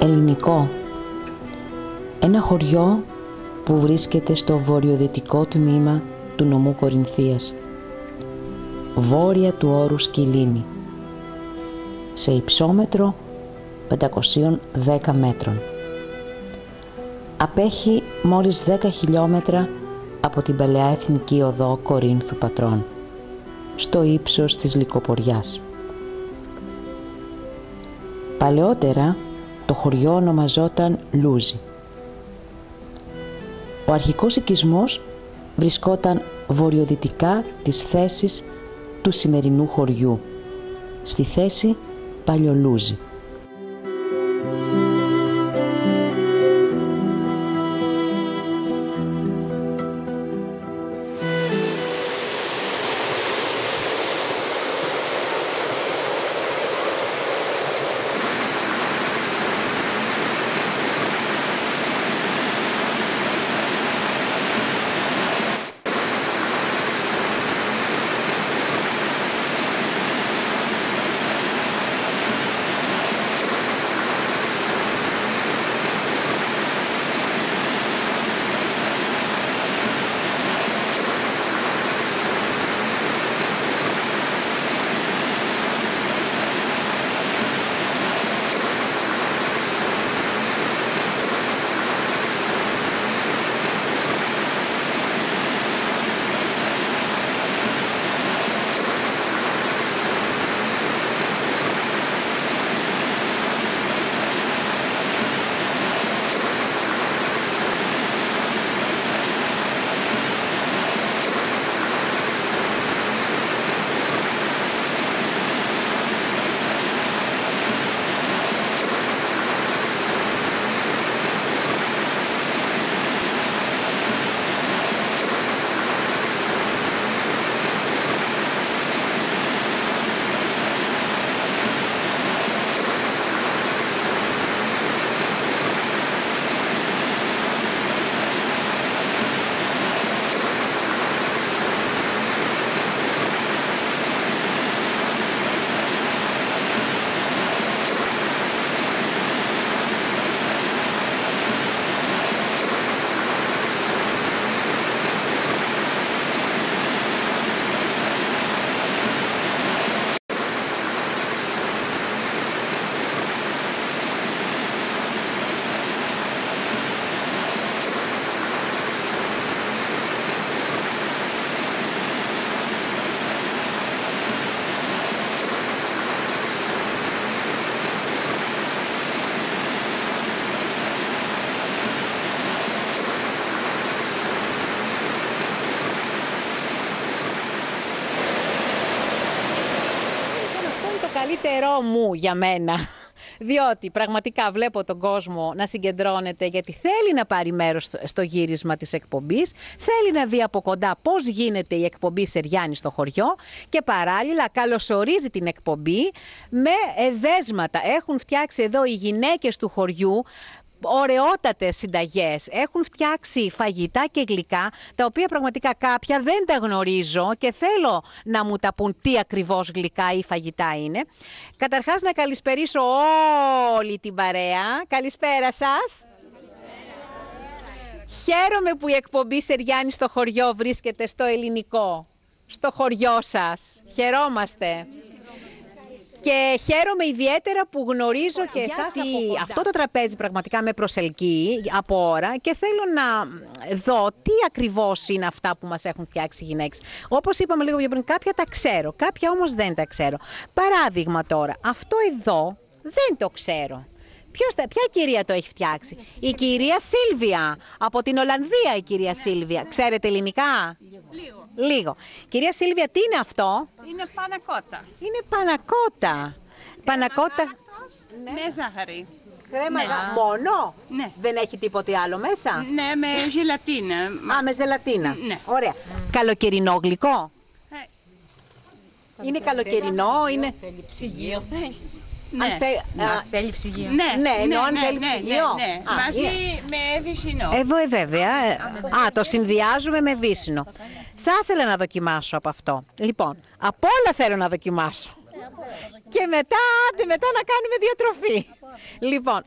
Ελληνικό. Ένα χωριό που βρίσκεται στο βορειοδυτικό τμήμα του νομού Κορινθίας, βόρεια του όρου Σκυλίνη, σε υψόμετρο 510 μέτρων. Απέχει μόλις 10 χιλιόμετρα από την παλαιά εθνική οδό Κορίνθου Πατρών, στο ύψος της Λυκοποριάς. Παλαιότερα το χωριό ονομαζόταν Λούζι. Ο αρχικός οικισμός βρισκόταν βορειοδυτικά της θέσης του σημερινού χωριού, στη θέση Παλιολούζι. Καλύτερό μου για μένα, διότι πραγματικά βλέπω τον κόσμο να συγκεντρώνεται γιατί θέλει να πάρει μέρος στο γύρισμα της εκπομπής, θέλει να δει από κοντά πώς γίνεται η εκπομπή Σεριάννη στο χωριό και παράλληλα καλωσορίζει την εκπομπή με εδέσματα. Έχουν φτιάξει εδώ οι γυναίκες του χωριού ωραιότατες συνταγές, έχουν φτιάξει φαγητά και γλυκά, τα οποία πραγματικά κάποια δεν τα γνωρίζω και θέλω να μου τα πούν τι ακριβώς γλυκά ή φαγητά είναι. Καταρχάς να καλησπερίσω όλη την παρέα. Καλησπέρα σας. Χαίρομαι που η εκπομπή Σεριάννη στο χωριό βρίσκεται στο ελληνικό, στο χωριό σας. Χαιρόμαστε. Και χαίρομαι ιδιαίτερα που γνωρίζω και εσάς αυτό το τραπέζι πραγματικά με προσελκύει από ώρα και θέλω να δω τι ακριβώς είναι αυτά που μας έχουν φτιάξει οι γυναίκες. Όπως είπαμε λίγο πιο πριν, κάποια τα ξέρω, κάποια όμως δεν τα ξέρω. Παράδειγμα τώρα, αυτό εδώ δεν το ξέρω. Ποια κυρία το έχει φτιάξει? Η κυρία Σίλβια, από την Ολλανδία η κυρία Σίλβια. Ξέρετε ελληνικά? Λίγο. Κυρία Σίλβια, τι είναι αυτό? Είναι πανακότα. Είναι πανακότα. Πανακότα Με ζάχαρη. Κρέμα μόνο? Ναι. Δεν έχει τίποτε άλλο μέσα? Ναι, με ζελατίνα. Με ζελατίνα. Ναι. Ωραία. Καλοκαιρινό γλυκό? Είναι καλοκαιρινό, είναι... Θέλει ψυγείο, θέλει. Ναι. Θέλει ψυγείο. Ναι, εννοώ αν θέλει ψυγείο. Μαζί με βυσσινό. Βέβαια. Το συνδυάζουμε με βύσσινο. Θα ήθελα να δοκιμάσω από αυτό. Λοιπόν, απ' όλα θέλω να δοκιμάσω. Και μετά να κάνουμε διατροφή. Λοιπόν,